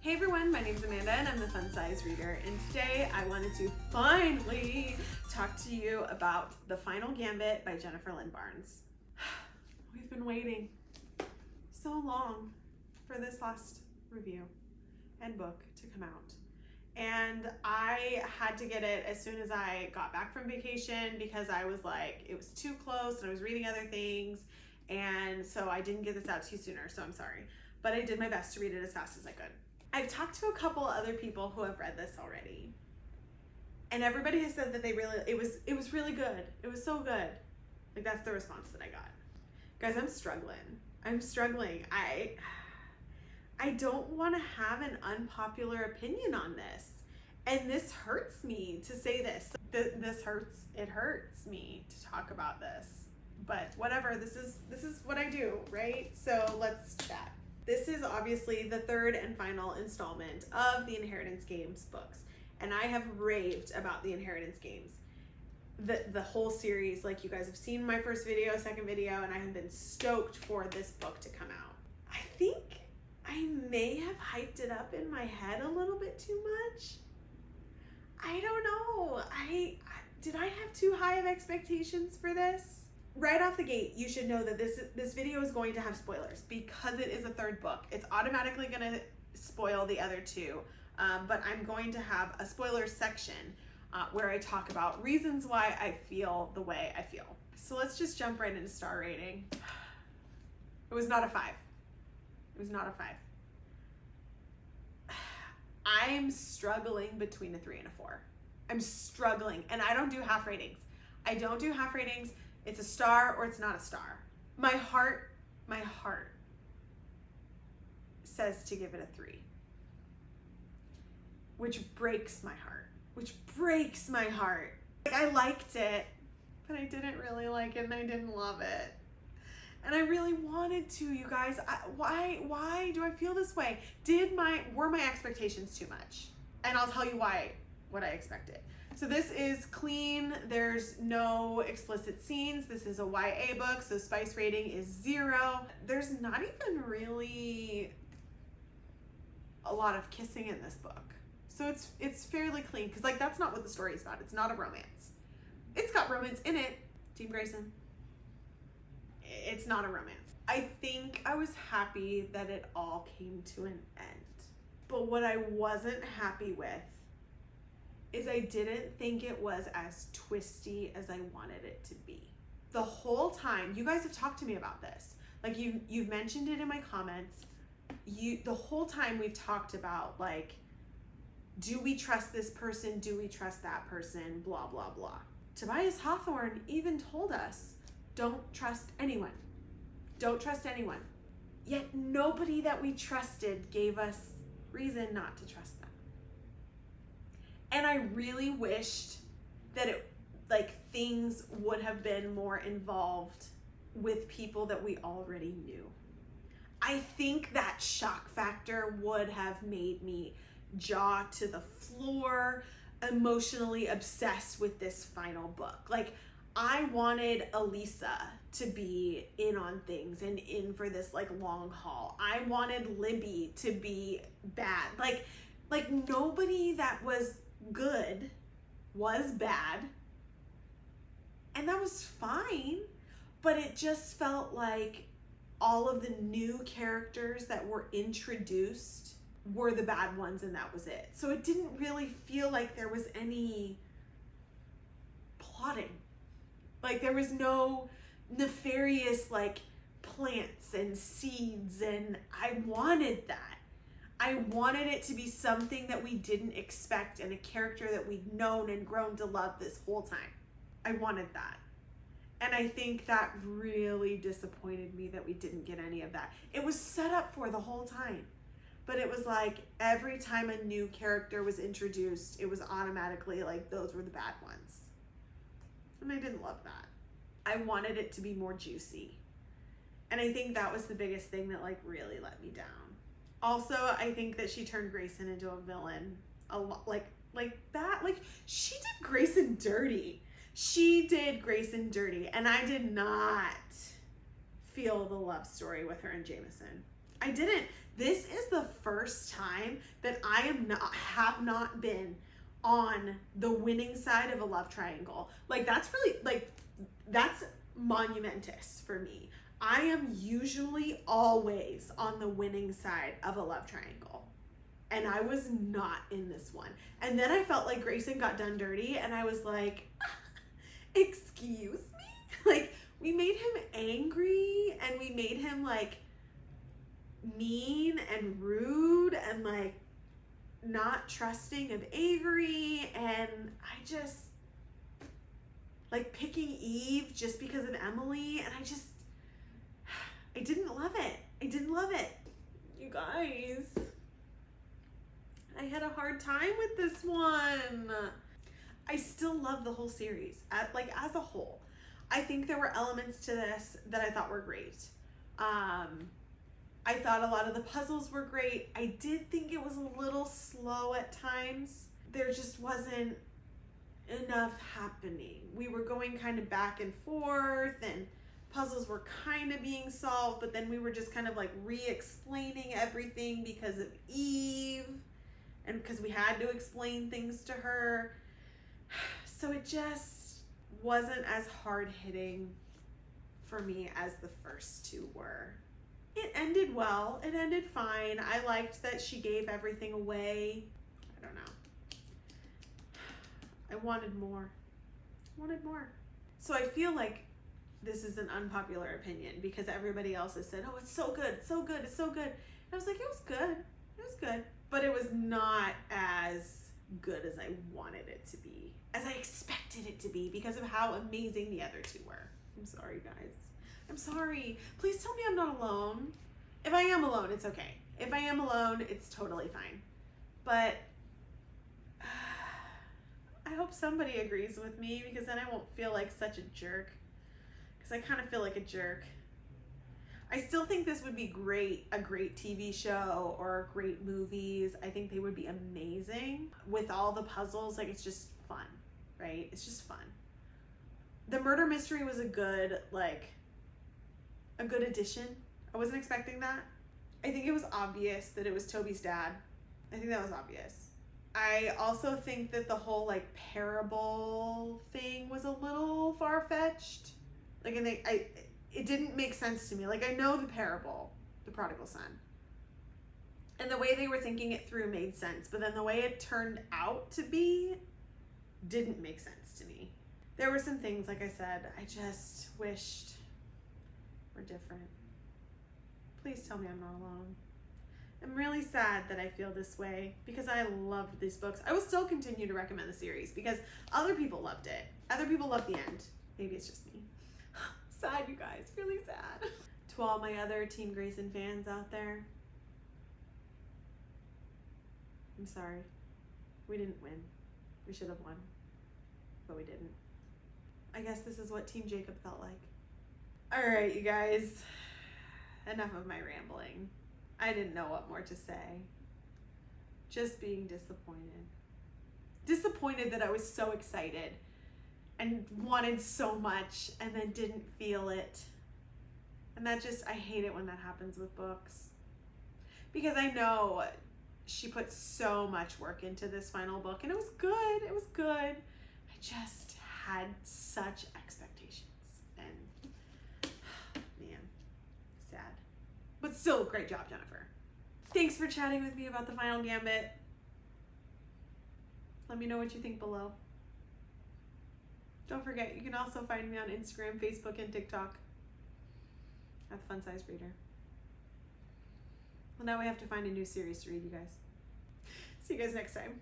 Hey everyone, my name's Amanda and I'm the Fun Size Reader, and today I wanted to finally talk to you about The Final Gambit by Jennifer Lynn Barnes. We've been waiting so long for this last review and book to come out. And I had to get it as soon as I got back from vacation because I was like, it was too close and I was reading other things. And so I didn't get this out to you sooner, so I'm sorry. But I did my best to read it as fast as I could. I've talked to a couple other people who have read this already. And everybody has said that it was really good. It was so good. Like, that's the response that I got. Guys, I'm struggling. I don't want to have an unpopular opinion on this. And this hurts me to say this. It hurts me to talk about this. But whatever, this is what I do, right? So let's chat. This is obviously the third and final installment of the Inheritance Games books. And I have raved about the Inheritance Games. The whole series, like, you guys have seen my first video, second video, and I have been stoked for this book to come out. I think I may have hyped it up in my head a little bit too much. I don't know. Did I have too high of expectations for this? Right off the gate, you should know that this video is going to have spoilers because it is a third book. It's automatically going to spoil the other two, but I'm going to have a spoiler section where I talk about reasons why I feel the way I feel. So let's just jump right into star rating. It was not a 5. It was not a 5. I'm struggling between a 3 and a 4. I'm struggling, and I don't do half ratings. I don't do half ratings. It's a star or it's not a star. My heart says to give it a 3, which breaks my heart. Like, I liked it, but I didn't really like it and I didn't love it. And I really wanted to, you guys. Why do I feel this way? Were my expectations too much? And I'll tell you what I expected. So this is clean. There's no explicit scenes. This is a YA book, so spice rating is 0. There's not even really a lot of kissing in this book. So it's fairly clean, because, like, that's not what the story is about. It's not a romance. It's got romance in it. Team GREYSON. It's not a romance. I think I was happy that it all came to an end. But what I wasn't happy with is I didn't think it was as twisty as I wanted it to be. The whole time, you guys have talked to me about this. Like, you've mentioned it in my comments. The whole time we've talked about, like, do we trust this person? Do we trust that person? Blah, blah, blah. Tobias Hawthorne even told us, don't trust anyone. Don't trust anyone. Yet nobody that we trusted gave us reason not to trust them. And I really wished that things would have been more involved with people that we already knew. I think that shock factor would have made me jaw to the floor, emotionally obsessed with this final book. Like, I wanted Elisa to be in on things and in for this, like, long haul. I wanted Libby to be bad. Like nobody that was good was bad, and that was fine, but it just felt like all of the new characters that were introduced were the bad ones, and that was it. So it didn't really feel like there was any plotting. Like, there was no nefarious, like, plants and seeds, and I wanted that. I wanted it to be something that we didn't expect and a character that we'd known and grown to love this whole time. I wanted that. And I think that really disappointed me that we didn't get any of that. It was set up for the whole time. But it was like every time a new character was introduced, it was automatically like those were the bad ones. And I didn't love that. I wanted it to be more juicy. And I think that was the biggest thing that, like, really let me down. Also, I think that she turned Grayson into a villain a lot, like that. Like, she did Grayson dirty. She did Grayson dirty, and I did not feel the love story with her and Jameson. I didn't. This is the first time that I have not been on the winning side of a love triangle. Like, that's really, like, that's monumentous for me. I am usually always on the winning side of a love triangle. And I was not in this one. And then I felt like Grayson got done dirty, and I was like, excuse me? Like, we made him angry, and we made him, like, mean and rude and, like, not trusting of Avery. And I just, like, picking Eve just because of Emily. And I didn't love it. I didn't love it. You guys, I had a hard time with this one. I still love the whole series, like, as a whole. I think there were elements to this that I thought were great. I thought a lot of the puzzles were great. I did think it was a little slow at times. There just wasn't enough happening. We were going kind of back and forth, and puzzles were kind of being solved, but then we were just kind of like re-explaining everything because of Eve, and because we had to explain things to her. So it just wasn't as hard-hitting for me as the first two were. It ended well. It ended fine. I liked that she gave everything away. I don't know. I wanted more. I wanted more. So I feel like this is an unpopular opinion because everybody else has said, oh, it's so good, it's so good, it's so good. And I was like, it was good. It was good. But it was not as good as I wanted it to be, as I expected it to be, because of how amazing the other two were. I'm sorry, guys. I'm sorry. Please tell me I'm not alone. If I am alone, it's okay. If I am alone, it's totally fine. But I hope somebody agrees with me, because then I won't feel like such a jerk. Because I kind of feel like a jerk. I still think this would be great, a great TV show or great movies. I think they would be amazing with all the puzzles. Like, it's just fun, right? It's just fun. The murder mystery was a good addition. I wasn't expecting that. I think it was obvious that it was Toby's dad. I think that was obvious. I also think that the whole like parable thing was a little far-fetched. Like, and it didn't make sense to me. Like, I know the parable, the prodigal son, and the way they were thinking it through made sense, but then the way it turned out to be didn't make sense to me. There were some things, like I said, I just wished were different. Please tell me I'm not alone. I'm really sad that I feel this way because I loved these books. I will still continue to recommend the series because other people loved it. Other people loved the end. Maybe it's just me. Sad, you guys, really sad. To all my other Team Grayson fans out there, I'm sorry. We didn't win. We should have won, but we didn't. I guess this is what Team Jacob felt like. All right, you guys, enough of my rambling. I didn't know what more to say. Just being disappointed. Disappointed that I was so excited and wanted so much and then didn't feel it. And that just, I hate it when that happens with books. Because I know she put so much work into this final book, and it was good. It was good. I just had such expectations. And man, sad. But still, great job, Jennifer. Thanks for chatting with me about the Final Gambit. Let me know what you think below. Don't forget, you can also find me on Instagram, Facebook, and TikTok at the Fun Size Reader. Well, now we have to find a new series to read, you guys. See you guys next time.